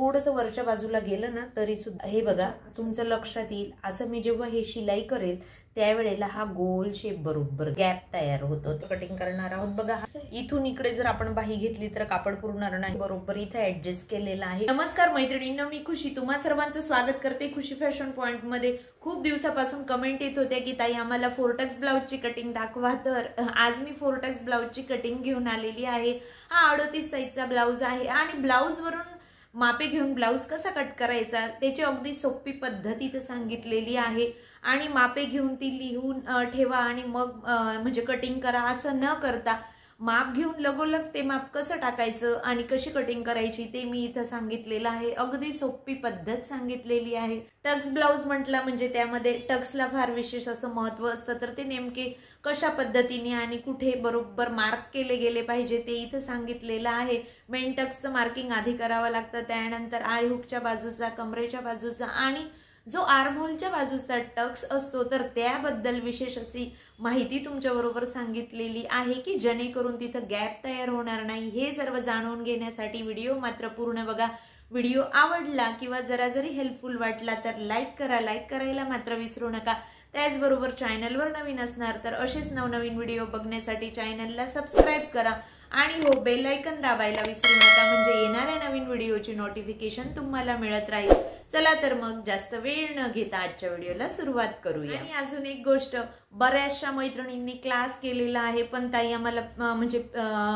थोडंसं वरच्या बाजूला गेलं ना तरी सुद्धा हे बघा तुमचं लक्षात येईल. असं मी जेव्हा हे शिलाई करेल त्यावेळेला हा गोल शेप बरोबर गॅप तयार होतो. कटिंग करणार आहोत बघा. इथून इकडे जर आपण बाही घेतली तर कापड पुरणार नाही, बरोबर इथे ऍडजस्ट केलेला आहे. नमस्कार मैत्रिणींनो, मी खुशी तुम्हा सर्वांचं स्वागत करते खुशी फॅशन पॉइंट मध्ये. खूप दिवसापासून कमेंट येत होत्या की ताई आम्हाला फोरटक्स ब्लाउजची कटिंग दाखवा, तर आज मी फोरटक्स ब्लाउजची कटिंग घेऊन आलेली आहे. हा 38 साईजचा ब्लाउज आहे आणि ब्लाउज वरून मापे घेऊन ब्लाउज कसा कट करायचा त्याची अगदी सोपी पद्धत इथे सांगितलेली आहे. आणि मापे घेऊन ती लिहून ठेवा आणि मग म्हणजे कटिंग करा असं न करता माप घेऊन लगोलग ते माप कसं टाकायचं आणि कशी कटिंग करायची ते मी इथं सांगितलेलं आहे. अगदी सोपी पद्धत सांगितलेली आहे. टक्स ब्लाउज म्हटलं म्हणजे त्यामध्ये टक्सला फार विशेष असं महत्व असतं, तर ते नेमके कशा पद्धतीने आणि कुठे बरोबर मार्क केले गेले पाहिजे ते इथं सांगितलेलं आहे. मेन टक्सचं मार्किंग आधी करावं लागतं, त्यानंतर आय हुकच्या बाजूचा, कमरेच्या बाजूचा आणि जो आर्महोलच्या बाजूचा टक्स असतो तर त्याबद्दल विशेष अशी माहिती तुमच्या बरोबर सांगितलेली आहे की जेणेकरून तिथं गॅप तयार होणार नाही. हे सर्व जाणून घेण्यासाठी व्हिडिओ मात्र पूर्ण बघा. व्हिडिओ आवडला किंवा जरा जरी हेल्पफुल वाटला तर लाईक करा. लाईक करायला मात्र विसरू नका. त्याचबरोबर चॅनलवर नवीन असणार तर असेच नवनवीन व्हिडिओ बघण्यासाठी चॅनलला सबस्क्राईब करा आणि हो बेल आयकॉन दाबायला विसरू नका, म्हणजे येणाऱ्या नवीन व्हिडिओची नोटिफिकेशन तुम्हाला मिळत राहील. चला तर मग जास्त वेळ न घेता आजच्या व्हिडिओला सुरुवात करूया. आणि अजून एक गोष्ट, बऱ्याचशा मैत्रिणींनी क्लास केलेला आहे पण ताई आम्हाला म्हणजे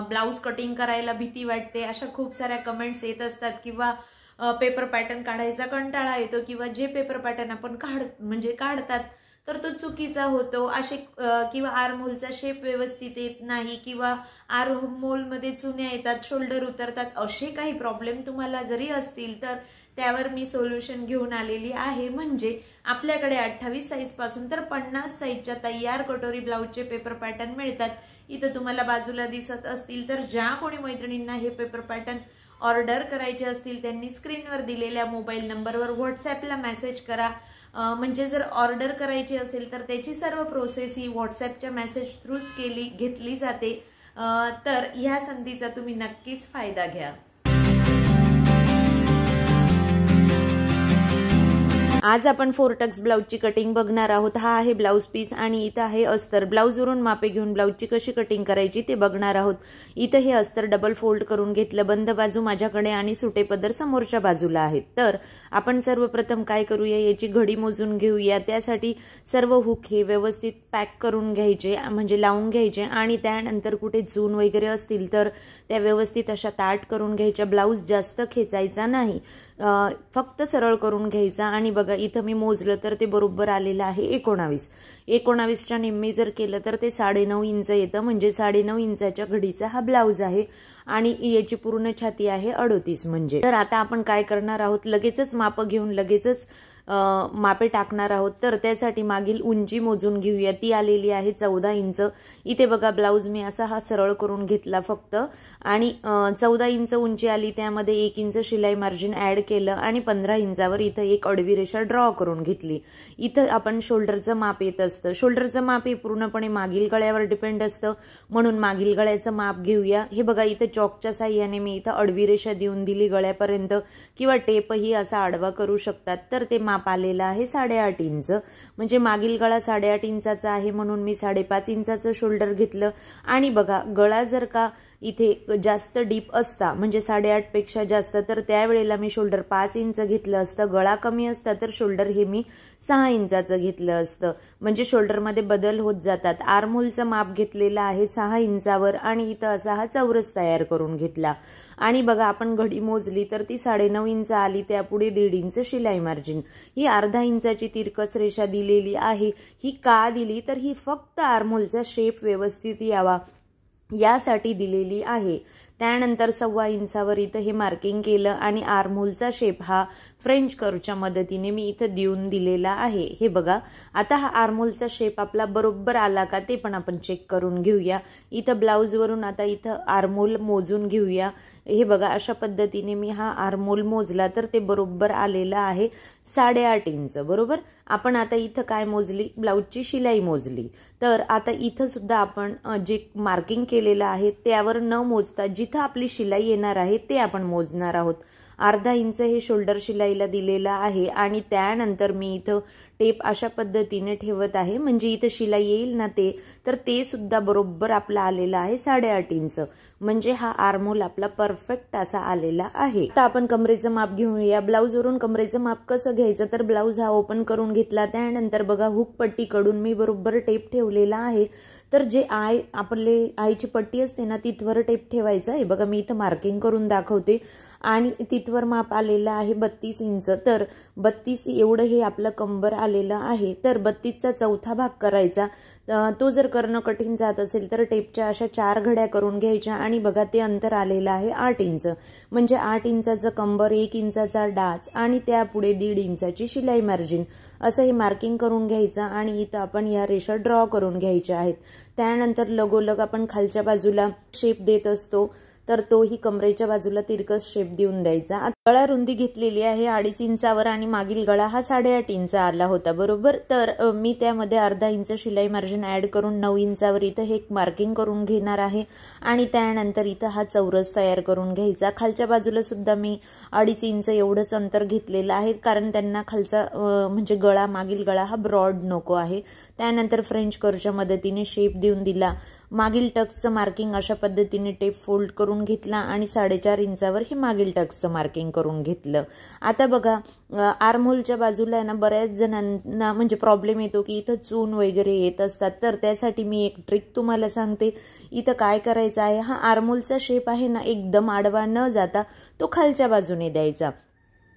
ब्लाउज कटिंग करायला भीती वाटते अशा खूप साऱ्या कमेंट्स येत असतात, किंवा पेपर पॅटर्न काढायचा कंटाळा येतो, किंवा जे पेपर पॅटर्न आपण काढतात तर तो चुकीचा होतो असे, किंवा आर्महोलचा शेप व्यवस्थित येत नाही, किंवा आर्महोल मध्ये चुन्या येतात, शोल्डर उतरतात, असे काही प्रॉब्लेम तुम्हाला जरी असतील तर त्यावर मी सोल्युशन घेऊन आलेली आहे. म्हणजे आपल्याकडे 28 साईज पासून तर 50 साईजच्या तयार कटोरी ब्लाउजचे पेपर पॅटर्न मिळतात. इथं तुम्हाला बाजूला दिसत असतील, तर ज्या कोणी मैत्रिणींना हे पेपर पॅटर्न ऑर्डर करायचे असतील त्यांनी स्क्रीनवर दिलेल्या मोबाईल नंबरवर व्हॉट्सअपला मेसेज करा. म्हणजे जर ऑर्डर करायची असेल तर त्याची सर्व प्रोसेस ही व्हॉट्सअपच्या मेसेज थ्रूच घेतली जाते. तर ह्या संधीचा तुम्ही नक्कीच फायदा घ्या. आज आपण फोरटक्स ब्लाउजची कटिंग बघणार आहोत. हा आहे ब्लाउज पीस आणि इथं आहे अस्तर. ब्लाउजवरून मापे घेऊन ब्लाउजची कशी कटिंग करायची ते बघणार आहोत. इथं हे अस्तर डबल फोल्ड करून घेतलं. बंद बाजू माझ्याकडे आणि सुटे पदर समोरच्या बाजूला आहेत. तर आपण सर्वप्रथम काय करूया, याची घडी मोजून घेऊया. त्यासाठी सर्व हुक हे व्यवस्थित पॅक करून घ्यायचे, म्हणजे लावून घ्यायचे आणि त्यानंतर कुठे चून वगैरे असतील तर त्या व्यवस्थित अशा ताट करून घ्यायच्या. ब्लाउज जास्त खेचायचा नाही, फक्त सरळ करून घ्यायचा. आणि बघा इथं मी मोजलं तर ते बरोबर आलेलं आहे 19. 19च्या निम्मे जर केलं तर ते 9.5 इंच येतं, म्हणजे 9.5 इंचाच्या घडीचा हा ब्लाउज आहे आणि याची पूर्ण छाती आहे 38 म्हणजे. तर आता आपण काय करणार आहोत, लगेचच माप घेऊन लगेचच मापे टाकणार आहोत. तर त्यासाठी मागील उंची मोजून घेऊया. ती आलेली आहे 14 इंच. इथे बघा ब्लाउज मी असा हा सरळ करून घेतला फक्त, आणि 14 इंच उंची आली, त्यामध्ये 1 इंच शिलाई मार्जिन ऍड केलं आणि 15 इंचावर इथं एक आडवी रेषा ड्रॉ करून घेतली. इथं आपण शोल्डरचं माप येत असतं. शोल्डरचं माप हे पूर्णपणे मागील गळ्यावर डिपेंड असतं, म्हणून मागील गळ्याचं माप घेऊया. हे बघा इथं चॉकच्या साह्याने मी इथं आडवी रेषा देऊन दिली गळ्यापर्यंत, किंवा टेपही असा आडवा करू शकतात. तर ते माप आलेला आहे 8.5 इंच, म्हणजे मागील गळा 8.5 इंचाचा आहे म्हणून मी 5.5 इंचाचं शोल्डर घेतलं. आणि बघा गळा जर का इथे जास्त डीप असता, म्हणजे 8.5 पेक्षा जास्त, तर त्यावेळेला मी शोल्डर 5 इंच घेतलं असतं. गळा कमी असता तर शोल्डर हे मी 6 इंचाचं घेतलं असतं. म्हणजे शोल्डरमध्ये बदल होत जातात. आर्महोलचं माप घेतलेलं आहे 6 इंचावर आणि इथं असा हा चौरस तयार करून घेतला. आणि बघा आपण घडी मोजली तर ती 9.5 इंच आली. त्यापुढे 1.5 इंच शिलाई मार्जिन. ही अर्धा इंचाची तिरकस रेषा दिलेली आहे. ही का दिली तर ही फक्त आर्महोलचा शेप व्यवस्थित यावा यासाठी दिलेली आहे. त्यानंतर 1.25 इंचावर इथं हे मार्किंग केलं आणि आर्महोलचा शेप हा फ्रेंच कर्वच्या मदतीने मी इथं देऊन दिलेला आहे. हे बघा आता हा आर्महोलचा शेप आपला बरोबर आला का ते पण आपण चेक करून घेऊया. इथं ब्लाउजवरून आता इथं आर्महोल मोजून घेऊया. हे बघा अशा पद्धतीने मी हा आर्महोल मोजला तर ते बरोबर आलेला आहे 8.5 इंच बरोबर. आपण आता इथं काय मोजली, ब्लाउजची शिलाई मोजली. तर आता इथं सुद्धा आपण जे मार्किंग केलेलं आहे त्यावर न मोजता जिथं आपली शिलाई येणार आहे ते आपण मोजणार आहोत. अर्धा इंच हे शोल्डर शिलाईला दिलेला आहे आणि त्यानंतर मी इथं टेप अशा पद्धतीने ठेवत आहे, म्हणजे इथं शिलाई येईल ना तर ते सुद्धा बरोबर आपला आलेला आहे 8.5 इंच, म्हणजे हा आर्महोल आपला परफेक्ट असा आलेला आहे। आता आपण कमरेचं माप घेऊया। ब्लाऊजवरून कमरेचं माप कसं घ्यायचं, तर ब्लाऊज हा ओपन करून घेतला, त्यानंतर बघा हुक पट्टीकडून मी बरोबर टेप ठेवलेला आहे। तर जे आपले आईची पट्टी असते ना तिथवर टेप ठेवायचा आहे। बघा मी इथं मार्किंग करून दाखवते आणि तिथवर माप आलेलं आहे 32 इंच। तर 32 एवढं हे आपलं कंबर आलेलं आहे। तर 32चा चौथा भाग करायचा। तो जर करणं कठीण जात असेल तर टेपच्या अशा 4 घड्या करून घ्यायच्या आणि बघा ते अंतर आलेलं आहे 8 इंच, म्हणजे 8 इंचाचं कंबर, 1 इंचाचा डाच आणि त्यापुढे 1.5 इंचाची शिलाई मार्जिन असं हे मार्किंग करून घ्यायचं आणि इथं आपण या रेषा ड्रॉ करून घ्यायच्या आहेत। त्यानंतर लगोलग आपण खालच्या बाजूला शेप देत असतो, तर तोही कमरेच्या बाजूला तिरकस शेप देऊन द्यायचा। गळा रुंदी घेतलेली आहे 2.5 इंचावर आणि मागील गळा हा 8.5 इंच आला होता बरोबर। तर मी त्यामध्ये अर्धा इंच शिलाई मार्जिन ऍड करून 9 इंचावर इथं हे मार्किंग करून घेणार आहे आणि त्यानंतर इथं हा चौरस तयार करून घ्यायचा। खालच्या बाजूला सुद्धा मी 2.5 इंच एवढंच अंतर घेतलेलं आहे, कारण त्यांना खालचा म्हणजे गळा, मागील गळा हा ब्रॉड नको आहे। त्यानंतर फ्रेंच कर्वच्या मदतीने शेप देऊन दिला। मागील टक्सचं मार्किंग अशा पद्धतीने टेप फोल्ड करून घेतला आणि 4.5 इंचावर हे मागील टक्सचं मार्किंग करून घेतलं। आता बघा आर्महोलच्या बाजूला ना बऱ्याच जणांना म्हणजे प्रॉब्लेम येतो की इथं चून वगैरे येत असतात, तर त्यासाठी मी एक ट्रिक तुम्हाला सांगते। इथं काय करायचं आहे, हा आर्महोलचा शेप आहे ना एकदम आडवा न जाता तो खालच्या बाजूने द्यायचा।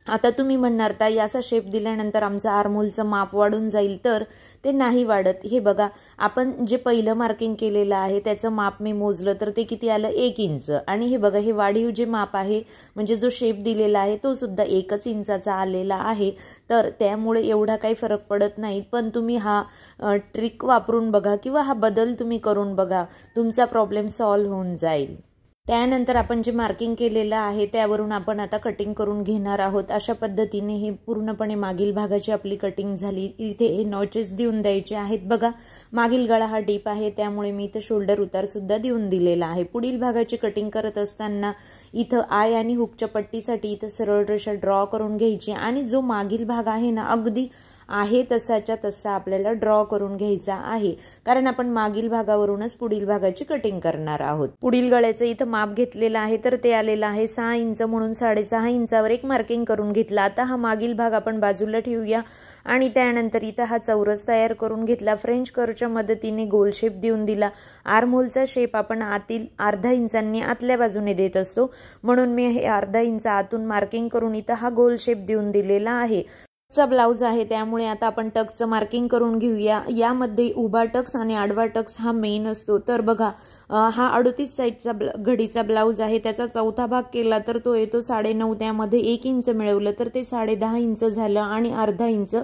आता तुम्ही म्हणणार ताई असा शेप दिल्यानंतर आमचं आर्महोलचं माप वाढून जाईल, तर ते नाही वाढत। हे बघा आपण जे पहिलं मार्किंग केलेलं आहे त्याचं माप मी मोजलं तर ते किती आलं 1 इंच आणि हे बघा हे वाढीव जे माप आहे म्हणजे जो शेप दिलेला आहे तो सुद्धा 1 इंचाचा आलेला आहे। तर त्यामुळे एवढा काही फरक पडत नाही, पण तुम्ही हा ट्रिक वापरून बघा किंवा हा बदल तुम्ही करून बघा, तुमचा प्रॉब्लेम सॉल्व्ह होऊन जाईल। त्यानंतर आपण जे मार्किंग केलेलं आहे त्यावरून आपण आता कटिंग करून घेणार आहोत। अशा पद्धतीने हे पूर्णपणे मागील भागाची आपली कटिंग झाली। इथे हे नॉचेस देऊन द्यायचे आहेत। बघा मागील गळा हा डीप आहे त्यामुळे मी इथं शोल्डर उतार सुद्धा देऊन दिलेला आहे। पुढील भागाची कटिंग करत असताना इथं आय आणि हुकच्या पट्टीसाठी इथं सरळ रेषा ड्रॉ करून घ्यायची आणि जो मागील भाग आहे ना अगदी आहे तसाच्या तसा आपल्याला ड्रॉ करून घ्यायचा आहे, कारण आपण मागील भागावरूनच पुढील भागाची कटिंग करणार आहोत। पुढील गळ्याचं इथं माप घेतलेलं आहे तर ते आलेलं आहे 6 इंच, म्हणून 6.5 इंचावर एक मार्किंग करून घेतला। आता हा मागील भाग आपण बाजूला ठेवूया आणि त्यानंतर इथं हा चौरस तयार करून घेतला। फ्रेंच कर्वच्या मदतीने गोल शेप देऊन दिला। आर्महोलचा शेप आपण आतील अर्धा इंचांनी आतल्या बाजूने देत असतो, म्हणून मी हे अर्धा इंच आतून मार्किंग करून इथं हा गोल शेप देऊन दिलेला आहे। चा ब्लाउज आहे त्यामुळे आता आपण टक्सचं मार्किंग करून घेऊया। यामध्ये उभा टक्स आणि आडवा टक्स हा मेन असतो। तर बघा हा 38 साईजचा घडीचा ब्लाउज आहे, त्याचा चौथा भाग केला तर तो येतो 9.5, त्यामध्ये 1 इंच मिळवलं तर ते 10.5 इंच झालं आणि अर्धा इंच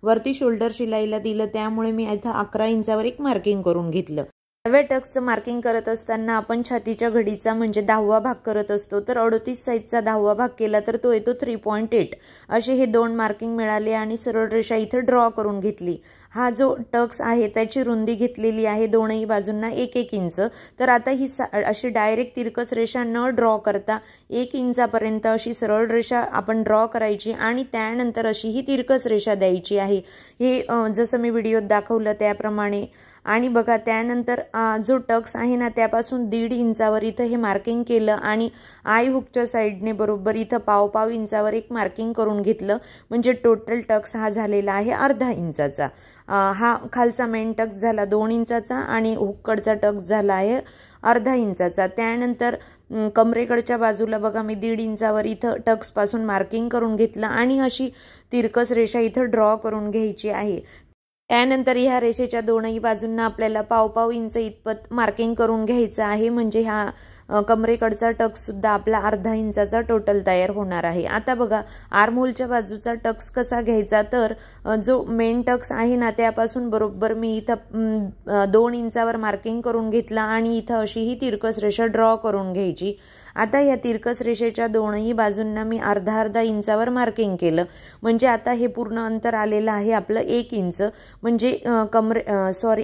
वरती शोल्डर शिलाईला दिलं, त्यामुळे मी इथं 11 इंचावर एक मार्किंग करून घेतलं। डाव्या टक्सचं मार्किंग करत असताना आपण छातीच्या घडीचा म्हणजे 10वा भाग करत असतो, तर 38 साईजचा 10वा भाग केला तर तो येतो 3.8 असे हे 2 मार्किंग मिळाले आणि सरळ रेषा इथं ड्रॉ करून घेतली। हा जो टक्स आहे त्याची रुंदी घेतलेली आहे दोनही बाजूंना 1-1 इंच। तर आता ही अशी डायरेक्ट तिरकस रेषा न ड्रॉ करता 1 इंचापर्यंत अशी सरळ रेषा आपण ड्रॉ करायची आणि त्यानंतर अशी ही तिरकस रेषा द्यायची आहे। हे जसं मी व्हिडिओत दाखवलं त्याप्रमाणे। आणि बघा त्यानंतर जो टक्स आहे ना त्यापासून 1.5 इंचावर इथं हे मार्किंग केलं आणि आय हुकच्या साईडने बरोबर इथं पाव इंचावर एक मार्किंग करून घेतलं, म्हणजे टोटल टक्स हा झालेला आहे अर्धा इंचाचा। हा खालचा मेन टक्स झाला 2 इंचाचा आणि हुककडचा टक्स झाला आहे अर्धा इंचाचा। त्यानंतर कमरेकडच्या बाजूला बघा मी 1.5 इंचावर इथं टक्स पासून मार्किंग करून घेतलं आणि अशी तिरकस रेषा इथं ड्रॉ करून घ्यायची आहे। त्यानंतर ह्या रेषेच्या दोनही बाजूंना आपल्याला पाव इंच इतपत मार्किंग करून घ्यायचं आहे, म्हणजे हा कमरेकडचा टक्स सुद्धा आपला अर्धा इंचाचा टोटल तयार होणार आहे। आता बघा आर्महोलच्या बाजूचा टक्स कसा घ्यायचा, तर जो मेन टक्स आहे ना त्यापासून बरोबर मी इथं 2 इंचावर मार्किंग करून घेतला आणि इथं अशी ही तिरकस रेषा ड्रॉ करून घ्यायची आता या तिरकस रेषेच्या दोनही बाजूंना मी अर्धा अर्धा इंचावर मार्किंग केलं, म्हणजे आता हे पूर्ण अंतर आलेलं आहे आपलं 1 इंच, म्हणजे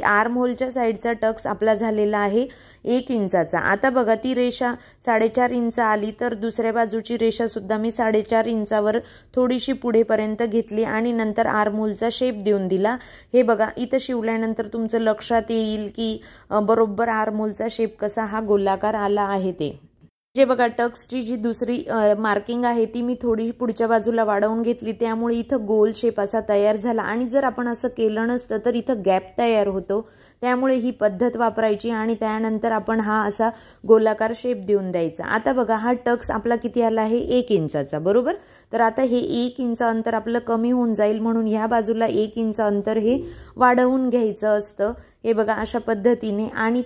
आर्म होलच्या साईडचा टक्स आपला झालेला आहे 1 इंचाचा। आता बघा ती रेषा 4.5 इंच आली, तर दुसऱ्या बाजूची रेषा सुद्धा मी 4.5 इंचावर थोडीशी पुढेपर्यंत घेतली आणि नंतर आर्म होलचा शेप देऊन दिला। हे बघा इथं शिवल्यानंतर तुमचं लक्षात येईल की बरोबर आर्म होलचा शेप कसा हा गोलाकार आला आहे ते। जे बघा टक्सची जी दुसरी मार्किंग आहे ती मी थोडी पुढच्या बाजूला वाढवून घेतली, त्यामुळे इथं गोल शेप असा तयार झाला। आणि जर आपण असं केलं नसतं तर इथं गॅप तयार होतो, त्यामुळे ही पद्धत वापरायची आणि त्यानंतर आपण हा असा गोलाकार शेप देऊन द्यायचा। आता बघा हा टक्स आपला किती आला आहे 1 इंचाचा, बरोबर। तर आता हे 1 इंच अंतर आपलं कमी होऊन जाईल, म्हणून ह्या बाजूला 1 इंच अंतर हे वाढवून घ्यायचं असतं। हे बघा अशा पद्धतीने। आणि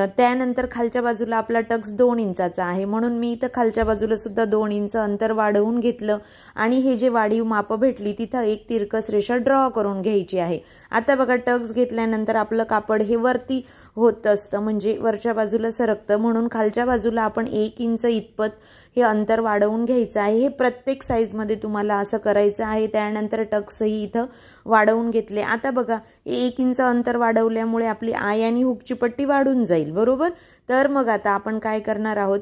त्यानंतर खालच्या बाजूला आपला टक्स 2 इंचाचा आहे, म्हणून मी इथं खालच्या बाजूला सुद्धा 2 इंच अंतर वाढवून घेतलं आणि हे जे वाढीव माप भेटली तिथं एक तिरकस रेषा ड्रॉ करून घ्यायची आहे। आता बघा टक्स घेतल्यानंतर आपलं कापड हे वरती होत असतं, म्हणजे वरच्या बाजूला सरकतं, म्हणून खालच्या बाजूला आपण 1 इंच इतपत हे अंतर वाढवून घ्यायचं आहे। हे प्रत्येक साईजमध्ये तुम्हाला असं करायचं आहे। त्यानंतर टक्सही इथं वाढवून घेतले। आता बघा 1 इंच अंतर वाढवल्यामुळे आपली आय आणि हुकची पट्टी वाढून जाईल, बरोबर। तर मग आता आपण काय करणार आहोत,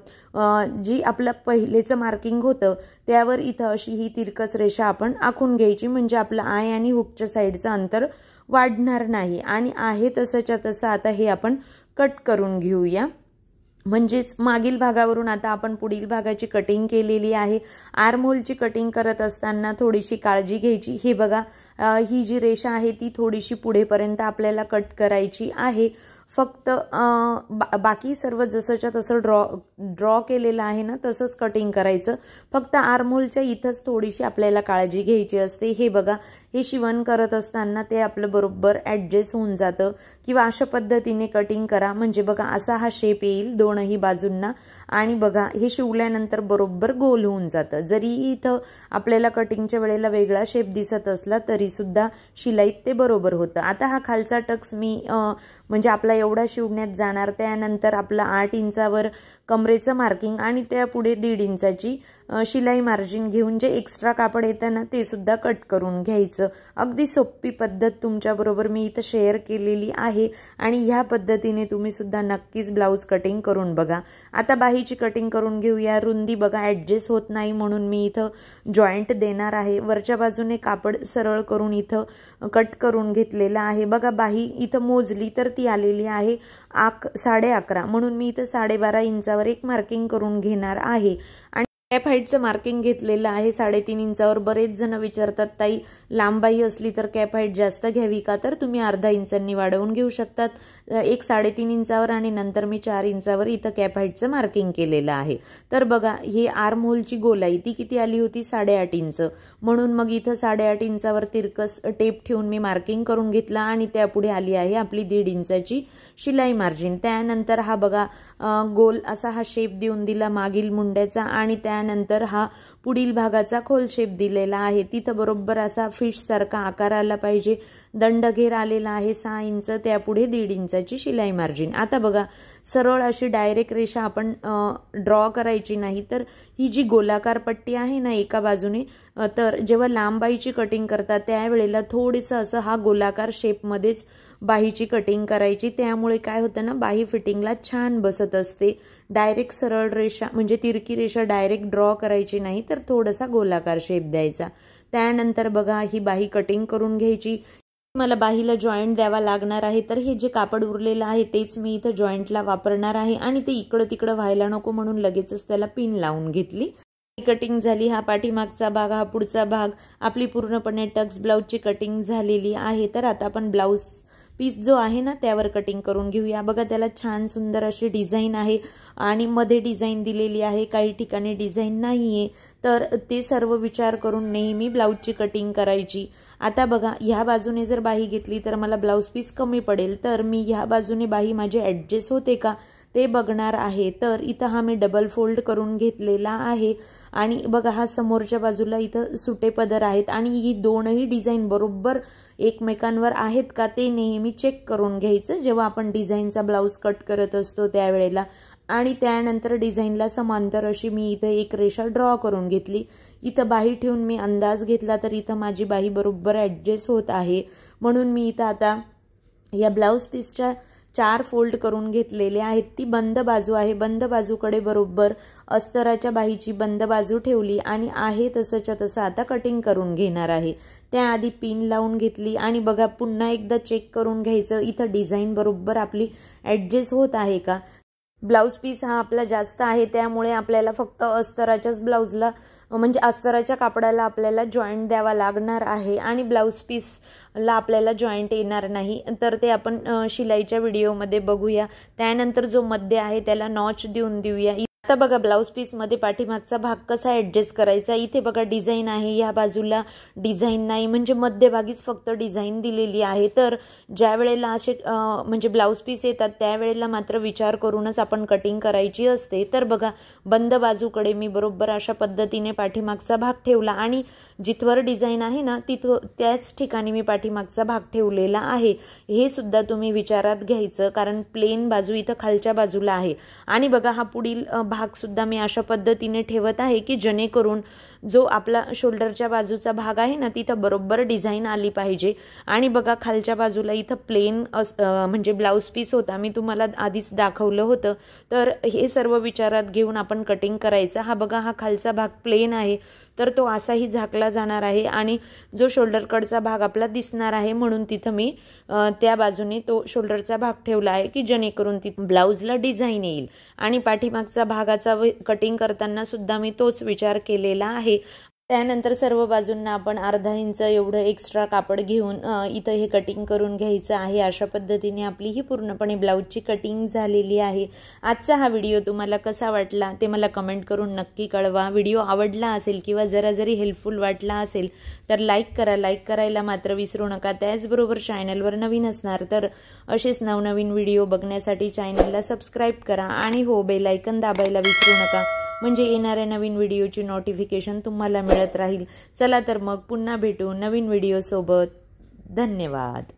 जी आपलं पहिलेचं मार्किंग होतं त्यावर इथं अशी ही तिरकस रेषा आपण आखून घ्यायची, म्हणजे आपलं आय आणि हुकच्या साईडचं अंतर वाढणार नाही। आणि आहे तसंच्या तसं आता हे आपण कट करून घेऊया। म्हणजेच मागील भागावरून आता आपण पुढील भागाची कटिंग केलेली आहे। आर्म होलची कटिंग करत असताना थोडीशी काळजी घ्यायची। हे बघा ही जी रेषा आहे ती थोडीशी पुढेपर्यंत आपल्याला कट करायची आहे। फक्त बाकी सर्व जसंच्या तसं ड्रॉ केलेलं आहे ना तसंच कटिंग करायचं, फक्त आर्म होलच्या इथंच थोडीशी आपल्याला काळजी घ्यायची असते। हे बघा हे शिवण करत असताना ते आपलं बरोबर ॲडजस्ट होऊन जातं, किंवा अशा पद्धतीने कटिंग करा, म्हणजे बघा असा हा शेप येईल दोनही बाजूंना। आणि बघा हे शिवल्यानंतर बरोबर गोल होऊन जातं। जरी इथं आपल्याला कटिंगच्या वेळेला वेगळा शेप दिसत असला तरी सुद्धा शिलाईत ते बरोबर होतं। आता हा खालचा टक्स मी म्हणजे आपला एवढा शिवण्यात जाणार, त्यानंतर आपला 8 इंचावर कमरेचं मार्किंग आणि त्या पुढे 1.5 इंचाची शिलाई मार्जिन घेऊन जे एक्स्ट्रा कापड येतं ना ते सुद्धा कट करून घ्यायचं। अगदी सोपी पद्धत तुमच्याबरोबर मी इथं शेअर केलेली आहे आणि ह्या पद्धतीने तुम्ही सुद्धा नक्कीच ब्लाऊज कटिंग करून बघा। आता बाहीची कटिंग करून घेऊया। रुंदी बघा ॲडजस्ट होत नाही, म्हणून मी इथं जॉईंट देणार आहे। वरच्या बाजूने कापड सरळ करून इथं कट करून घेतलेलं आहे। बघा बाही इथं मोजली तर ती आलेली आहे 11.5, म्हणून मी इथं 12.5 इंचावर एक मार्किंग करून घेणार आहे। आणि कॅप हाईटचं मार्किंग घेतलेलं आहे 3.5 इंचावर। बरेच जण विचारतात ताई लांब बाही असली तर कॅप हाईट जास्त घ्यावी का, तर तुम्ही अर्धा इंचांनी वाढवून घेऊ शकतात, एक 3.5 इंचावर आणि नंतर मी 4 इंचावर इथं कॅप हाईटचं मार्किंग केलेलं आहे। तर बघा हे आर्म होलची गोलाई ती किती आली होती 8.5 इंच, म्हणून मग इथं 8.5 इंचावर तिरकस टेप ठेवून मी मार्किंग करून घेतला आणि त्यापुढे आली आहे आपली 1.5 इंचाची शिलाई मार्जिन। त्यानंतर हा बघा गोल असा हा शेप देऊन दिला मागील मुंड्याचा आणि त्यानंतर हा पुढील भागाचा खोल शेप दिलेला आहे। तिथं बरोबर असा फिश सारखा आकार आला पाहिजे। दंडघेर आलेला आहे 6 इंच, त्यापुढे 1.5 इंचाची शिलाई मार्जिन। आता बघा सरळ अशी डायरेक्ट रेषा आपण ड्रॉ करायची नाही, तर ही जी गोलाकार पट्टी आहे ना एका बाजूने, तर जेव्हा लांब बाहीची कटिंग करतात त्यावेळेला थोडंसं असं हा गोलाकार शेपमध्येच बाहीची कटिंग करायची, त्यामुळे काय होतं ना बाही फिटिंगला छान बसत असते। डायरेक्ट सरळ रेषा म्हणजे तिरकी रेषा डायरेक्ट ड्रॉ करायची नाही, तर थोडासा गोलाकार शेप द्यायचा। त्यानंतर बघा ही बाही कटिंग करून घ्यायची। मला बाहीला जॉईंट द्यावा लागणार आहे, तर हे जे कापड उरलेलं आहे तेच मी इथं जॉईंटला वापरणार आहे आणि ते इकडं तिकडं व्हायला नको म्हणून लगेचच त्याला पिन लावून घेतली। कटिंग झाली। हा पाठीमागचा भाग, हा पुढचा भाग, आपली पूर्णपणे टक्स ब्लाऊजची कटिंग झालेली आहे। तर आता आपण ब्लाऊज पीस जो आहे ना त्यावर कटिंग करून घेऊया। बघा त्याला छान सुंदर अशी डिझाईन आहे आणि मध्ये डिझाईन दिलेली आहे, काही ठिकाणी डिझाईन नाहीये, तर ते सर्व विचार करून नेहमी ब्लाऊजची कटिंग करायची। आता बघा ह्या बाजूने जर बाही घेतली तर मला ब्लाऊज पीस कमी पडेल, तर मी ह्या बाजूने बाही माझी ॲडजस्ट होते का ते बघणार आहे। तर इथं हा मी डबल फोल्ड करून घेतलेला आहे आणि बघा हा समोरच्या बाजूला इथं सुटे पदर आहेत आणि ही दोनही डिझाईन बरोबर एकमेकांवर आहेत का ते नेहमी चेक करून घ्यायचं जेव्हा आपण डिझाईनचा ब्लाऊज कट करत असतो त्यावेळेला। आणि त्यानंतर डिझाईनला समांतर अशी मी इथं एक रेषा ड्रॉ करून घेतली। इथं बाही ठेवून मी अंदाज घेतला तर इथं माझी बाही बरोबर ॲडजस्ट होत आहे, म्हणून मी इथं आता या ब्लाऊज पीसच्या 4 फोल्ड करून घेतलेले आहेत। ती बंद बाजू आहे, बंद बाजूकडे बरोबर अस्तराच्या बाहीची बंद बाजू ठेवली आणि आहे तसंच्या तसं आता कटिंग करून घेणार आहे। त्याआधी पिन लावून घेतली आणि बघा पुन्हा एकदा चेक करून घ्यायचं इथं डिझाईन बरोबर आपली ॲडजस्ट होत आहे का। ब्लाऊज पीस हा आपला जास्त आहे, त्यामुळे आपल्याला फक्त अस्तराच्याच ब्लाऊजला म्हणजे अस्तराच्या कापडाला आपल्याला जॉईंट द्यावा लागणार आहे आणि ब्लाऊज पीसला आपल्याला जॉईंट येणार नाही, तर ते आपण शिलाईच्या व्हिडिओमध्ये बघूया। त्यानंतर जो मध्य आहे त्याला नॉच देऊन देऊया। आता बघा ब्लाऊज पीस मध्ये पाठीमागचा भाग कसा ॲडजस्ट करायचा। इथे बघा डिझाईन आहे, या बाजूला डिझाईन नाही, म्हणजे मध्यभागीच फक्त डिझाईन दिलेली आहे। तर ज्या वेळेला असे म्हणजे ब्लाऊज पीस येतात त्यावेळेला मात्र विचार करूनच आपण कटिंग करायची असते। तर बघा बंद बाजूकडे मी बरोबर अशा पद्धतीने पाठीमागचा भाग ठेवला आणि जिथवर डिझाईन आहे ना तिथं त्याच ठिकाणी मी पाठीमागचा भाग ठेवलेला आहे। हे सुद्धा तुम्ही विचारात घ्यायचं, कारण प्लेन बाजू इथं खालच्या बाजूला आहे। आणि बघा हा पुढील भाग सुद्धा मी अशा पद्धतीने ठेवत आहे की जेणेकरून जो आपला शोल्डरच्या बाजूचा भाग आहे ना तिथं बरोबर डिझाईन आली पाहिजे। आणि बघा खालच्या बाजूला इथं प्लेन म्हणजे ब्लाऊज पीस होता, मी तुम्हाला आधीच दाखवलं होतं। तर हे सर्व विचारात घेऊन आपण कटिंग करायचं। हा बघा हा खालचा भाग प्लेन आहे, तर तो असाही झाकला जाणार आहे आणि जो शोल्डरकडचा भाग आपला दिसणार आहे, म्हणून तिथं मी त्या बाजूने तो शोल्डरचा भाग ठेवला आहे की जेणेकरून तिथं ब्लाऊजला डिझाईन येईल। आणि पाठीमागचा भागाचा कटिंग करताना सुद्धा मी तोच विचार केलेला आहे। त्यानंतर सर्व बाजूंना आपण अर्धा इंच एवढं एक्स्ट्रा कापड घेऊन इथं हे कटिंग करून घ्यायचं आहे। अशा पद्धतीने आपली ही पूर्णपणे ब्लाऊजची कटिंग झालेली आहे। आजचा हा व्हिडिओ तुम्हाला कसा वाटला ते मला कमेंट करून नक्की कळवा। व्हिडिओ आवडला असेल किंवा जरा जरी हेल्पफुल वाटला असेल तर लाईक करा, लाईक करायला मात्र विसरू नका। त्याचबरोबर चॅनलवर नवीन असणार तर असेच नवनवीन व्हिडिओ बघण्यासाठी चॅनलला सबस्क्राईब करा आणि हो बेल आयकॉन दाबायला विसरू नका, म्हणजे येणाऱ्या नवीन व्हिडिओची नोटिफिकेशन तुम्हाला मिळत राहील। चला तर मग पुन्हा भेटू नवीन व्हिडिओ सोबत। धन्यवाद।